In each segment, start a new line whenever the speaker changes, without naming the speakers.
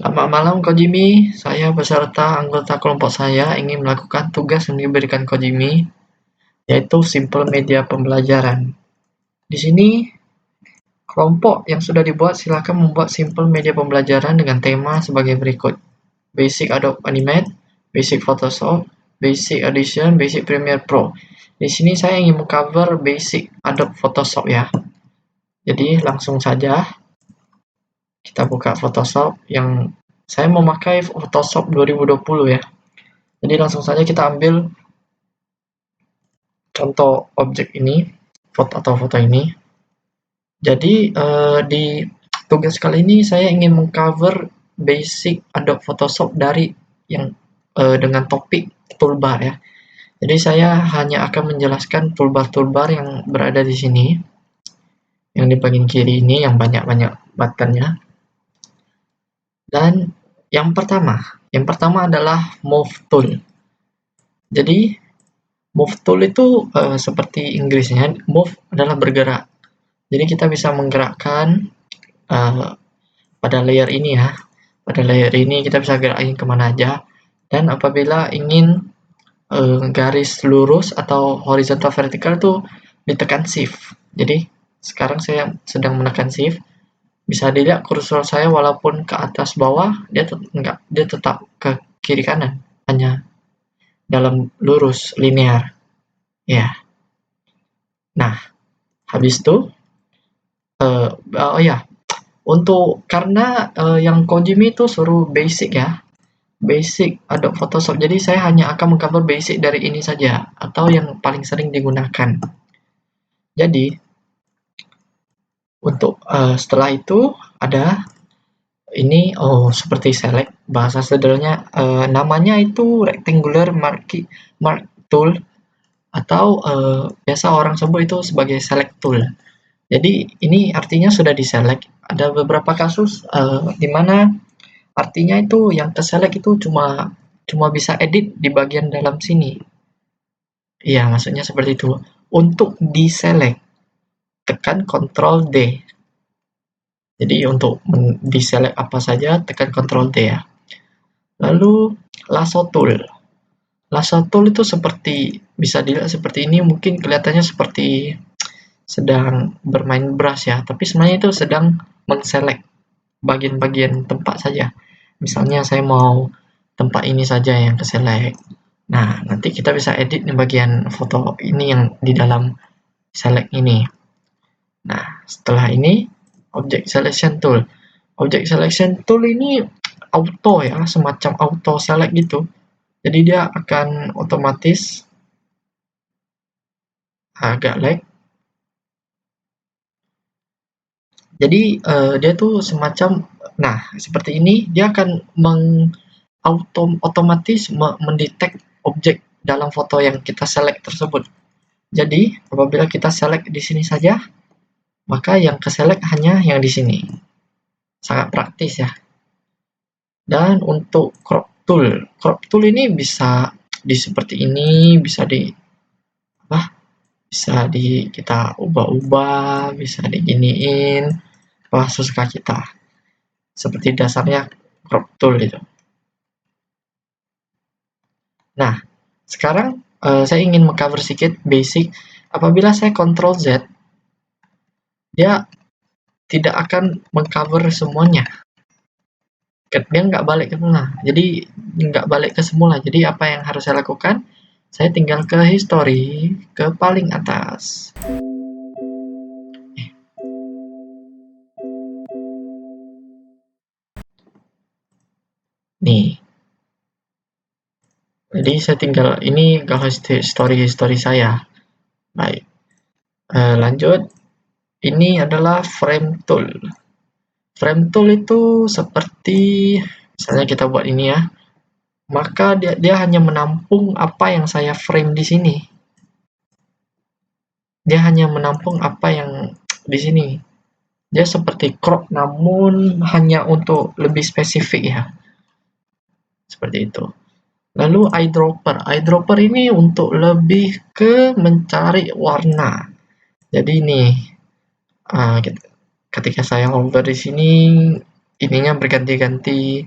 Selamat malam Kojimi, saya beserta anggota kelompok saya ingin melakukan tugas yang diberikan Kojimi, yaitu simple media pembelajaran. Di sini, kelompok yang sudah dibuat silakan membuat simple media pembelajaran dengan tema sebagai berikut. Basic Adobe Animate, Basic Photoshop, Basic Audition, Basic Premiere Pro. Di sini saya ingin mengcover Basic Adobe Photoshop ya. Jadi langsung saja kita buka Photoshop yang saya memakai Photoshop 2020 ya. Jadi langsung saja kita ambil contoh objek ini, foto ini. Jadi di tugas kali ini saya ingin mengcover basic Adobe Photoshop dari yang dengan topik toolbar ya. Jadi saya hanya akan menjelaskan toolbar-toolbar yang berada di sini, yang di bagian kiri ini yang banyak-banyak buttonnya. Dan yang pertama adalah Move Tool. Jadi Move Tool itu seperti Inggrisnya, move adalah bergerak. Jadi kita bisa menggerakkan pada layer ini ya. Pada layer ini kita bisa gerakin kemana aja. Dan apabila ingin garis lurus atau horizontal vertikal itu ditekan shift. Jadi sekarang saya sedang menekan shift. Bisa dilihat kursor saya walaupun ke atas bawah dia tetap ke kiri kanan, hanya dalam lurus linear. Ya. Nah, habis itu oh ya, karena yang Kojimi itu suruh basic ya, basic Adobe Photoshop. Jadi saya hanya akan mengcover basic dari ini saja atau yang paling sering digunakan. Jadi untuk setelah itu ada ini seperti select, bahasa sederhananya namanya itu rectangular mark tool atau biasa orang sebut itu sebagai select tool. Jadi ini artinya sudah diselect. Ada beberapa kasus di mana artinya itu yang ke-select itu cuma bisa edit di bagian dalam sini. Iya, maksudnya seperti itu. Untuk deselect, tekan Ctrl D. Jadi untuk deselect apa saja, tekan Ctrl D ya. Lalu lasso tool. Lasso tool itu seperti bisa dilihat seperti ini, mungkin kelihatannya seperti sedang bermain brush ya, tapi sebenarnya itu sedang men-select bagian-bagian tempat saja. Misalnya saya mau tempat ini saja yang ke select. Nah, nanti kita bisa edit di bagian foto ini yang di dalam select ini. Nah, setelah ini object selection tool. Object selection tool ini auto ya, semacam auto select gitu. Jadi dia akan otomatis agak lag. Jadi dia tuh semacam, nah seperti ini dia akan otomatis mendetek objek dalam foto yang kita select tersebut. Jadi apabila kita select di sini saja, maka yang ke select hanya yang di sini. Sangat praktis ya. Dan untuk crop tool ini bisa di seperti ini, bisa kita ubah-ubah, bisa diginiin, sesuka kita. Seperti dasarnya crop tool itu. Nah, sekarang saya ingin mengcover sedikit basic. Apabila saya Ctrl Z, dia tidak akan mengcover semuanya. Dia nggak balik ke semula. Jadi nggak balik ke semula. Jadi apa yang harus saya lakukan? Saya tinggal ke history, ke paling atas. Nih. Jadi saya tinggal ini ke history saya. Baik. Lanjut. Ini adalah frame tool. Frame tool itu seperti misalnya kita buat ini ya. Maka dia hanya menampung apa yang saya frame di sini. Dia hanya menampung apa yang di sini. Dia seperti crop namun hanya untuk lebih spesifik ya. Seperti itu. Lalu eyedropper ini untuk lebih ke mencari warna. Jadi ini ketika saya hover di sini ininya berganti-ganti.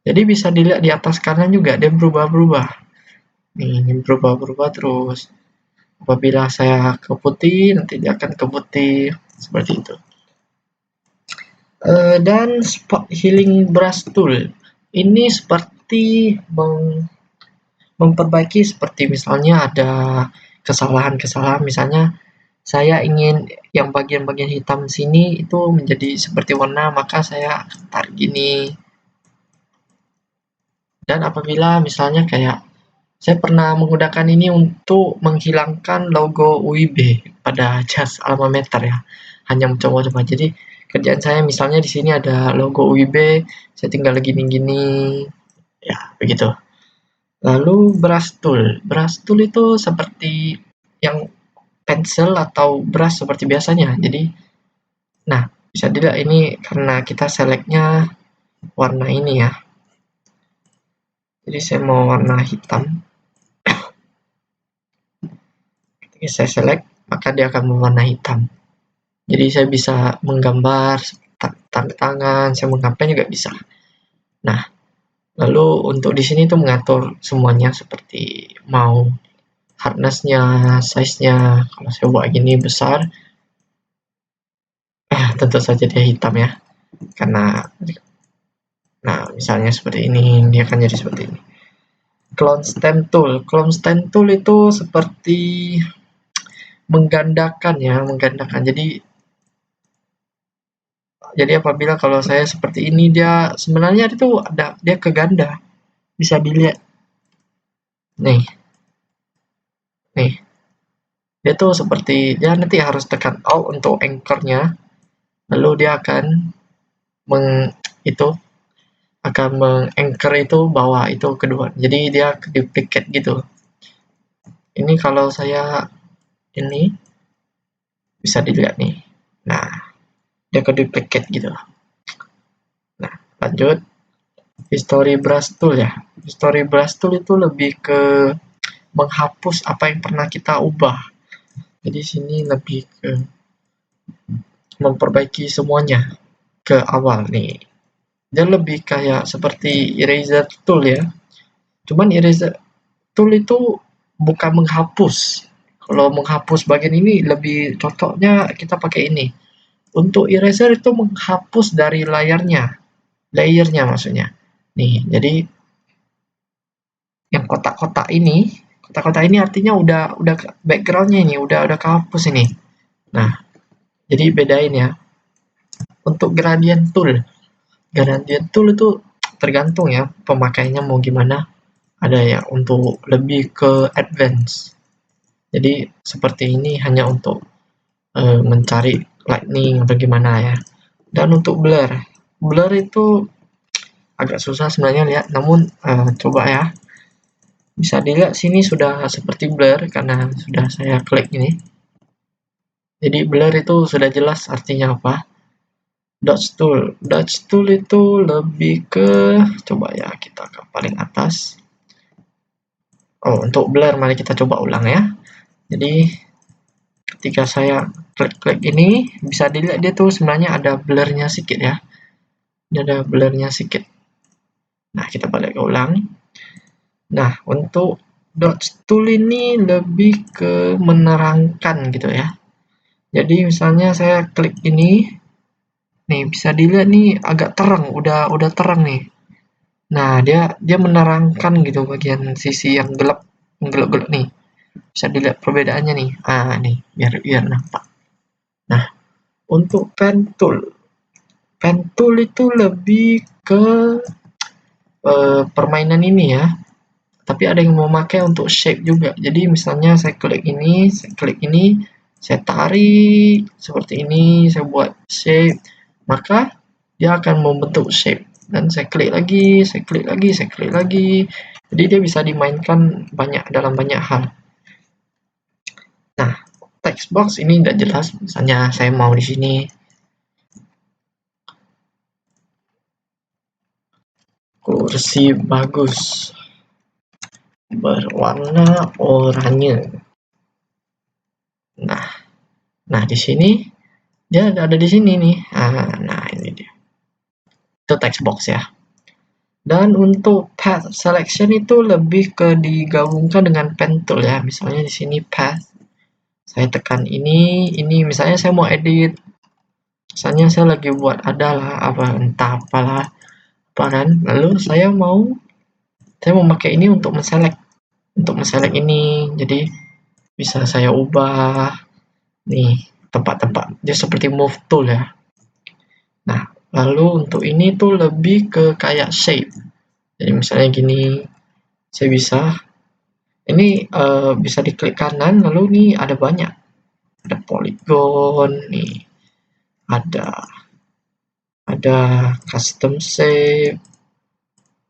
Jadi bisa dilihat di atas kanan juga dia berubah-berubah. Nih, ini berubah-berubah terus. Apabila saya ke putih, nanti dia akan ke putih seperti itu. Dan spot healing brush tool ini seperti memperbaiki, seperti misalnya ada kesalahan-kesalahan, misalnya saya ingin yang bagian-bagian hitam sini itu menjadi seperti warna, maka saya tarik gini. Dan apabila misalnya kayak saya pernah menggunakan ini untuk menghilangkan logo UIB pada jas alma mater ya, hanya mencoba-coba. Jadi kerjaan saya misalnya di sini ada logo UIB, saya tinggal gini-gini, ya begitu. Lalu brush tool itu seperti yang pensil atau brush seperti biasanya. Jadi, nah bisa dilihat ini karena kita selectnya warna ini ya. Jadi saya mau warna hitam. Ketika saya select, maka dia akan berwarna hitam. Jadi saya bisa menggambar tanda tangan, saya menggambar juga bisa. Nah, lalu untuk di sini tuh mengatur semuanya seperti mau hardness-nya, size-nya. Kalau saya buat gini besar, tentu saja dia hitam ya. Karena nah, misalnya seperti ini, dia akan jadi seperti ini. Clone stamp tool. Clone stamp tool itu seperti menggandakan ya, menggandakan. Jadi apabila kalau saya seperti ini, dia sebenarnya itu ada dia keganda. Bisa dilihat. Nih, nih. Dia tuh seperti dia nanti harus tekan Alt untuk anchor-nya. Lalu dia akan itu akan menganchor itu bawah itu kedua. Jadi dia duplicate gitu. Ini kalau saya ini bisa dilihat nih. Nah, dia ke duplicate gitu. Nah, lanjut. History brush tool ya. History brush tool itu lebih ke menghapus apa yang pernah kita ubah. Jadi sini lebih ke memperbaiki semuanya ke awal nih. Dia lebih kayak seperti eraser tool ya. Cuman eraser tool itu bukan menghapus. Kalau menghapus bagian ini lebih cocoknya kita pakai ini. Untuk eraser itu menghapus dari layernya maksudnya. Nih, jadi yang kotak-kotak ini artinya udah backgroundnya ini udah kehapus ini. Nah, jadi bedain ya. Untuk gradient tool itu tergantung ya pemakaiannya mau gimana. Ada ya untuk lebih ke advance. Jadi seperti ini hanya untuk mencari lightning atau gimana ya. Dan untuk blur itu agak susah sebenarnya lihat, namun coba ya. Bisa dilihat sini sudah seperti blur karena sudah saya klik ini. Jadi blur itu sudah jelas artinya apa. Dodge tool itu lebih ke coba ya kita ke paling atas. Oh, untuk blur mari kita coba ulang ya. Jadi ketika saya klik ini bisa dilihat dia tuh sebenarnya ada blurnya sedikit ya. Dia ada blurnya sedikit. Nah, kita balik ke ulang. Nah, untuk dodge tool ini lebih ke menerangkan gitu ya. Jadi misalnya saya klik ini, nih bisa dilihat nih agak terang, udah terang nih. Nah, dia menerangkan gitu bagian sisi yang gelap nih. Bisa dilihat perbedaannya nih. Nih, biar nampak. Nah, untuk pen tool itu lebih ke permainan ini ya. Tapi ada yang mau pakai untuk shape juga. Jadi misalnya saya klik ini, saya tarik seperti ini, saya buat shape, maka dia akan membentuk shape. Dan saya klik lagi, saya klik lagi, saya klik lagi. Jadi dia bisa dimainkan dalam banyak hal. Nah, text box ini tidak jelas. Misalnya saya mau di sini kursi bagus berwarna oranye. Nah di sini dia ada di sini nih. Nah ini dia. itu text box ya. Dan untuk path selection itu lebih ke digabungkan dengan pen tool ya. Misalnya di sini path, saya tekan ini misalnya saya mau edit, misalnya saya lagi buat adalah apa entah apalah apa kan, lalu saya mau pakai ini untuk menselect ini, jadi bisa saya ubah nih tempat-tempat dia seperti move tool ya. Nah, lalu untuk ini tuh lebih ke kayak shape. Jadi misalnya gini, saya bisa ini bisa diklik kanan, lalu nih ada banyak, ada polygon nih, ada custom shape.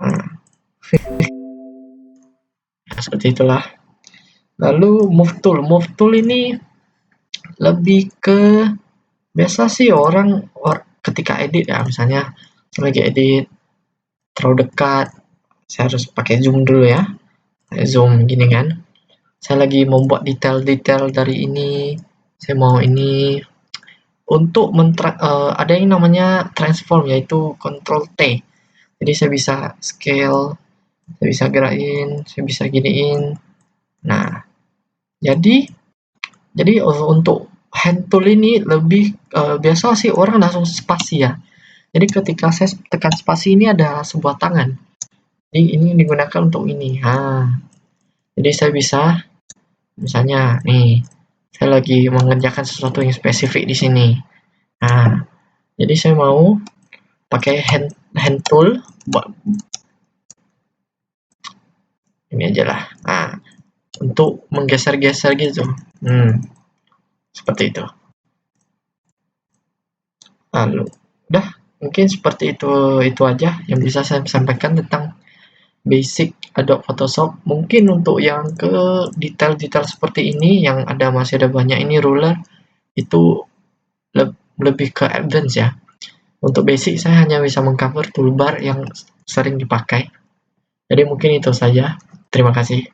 Nah, seperti itulah. Lalu move tool ini lebih ke biasa sih orang ketika edit ya, misalnya saya lagi edit terlalu dekat, saya harus pakai zoom dulu ya, zoom gini kan, saya lagi membuat detail-detail dari ini, saya mau ini untuk ada yang namanya transform, yaitu Ctrl T, jadi saya bisa scale, saya bisa gerakin, saya bisa giniin. Nah, jadi untuk hand tool ini lebih biasa sih orang langsung spasi ya. Jadi ketika saya tekan spasi ini ada sebuah tangan. Jadi ini digunakan untuk ini. Jadi saya bisa misalnya nih, saya lagi mengerjakan sesuatu yang spesifik di sini. Nah, jadi saya mau pakai hand tool buat ini aja lah. Nah, untuk menggeser-geser gitu. Seperti itu. Lalu, udah mungkin seperti itu aja yang bisa saya sampaikan tentang basic Adobe Photoshop. Mungkin untuk yang ke detail-detail seperti ini yang masih ada banyak ini ruler, itu lebih ke advance ya. Untuk basic saya hanya bisa mengcover toolbar yang sering dipakai. Jadi mungkin itu saja. Terima kasih.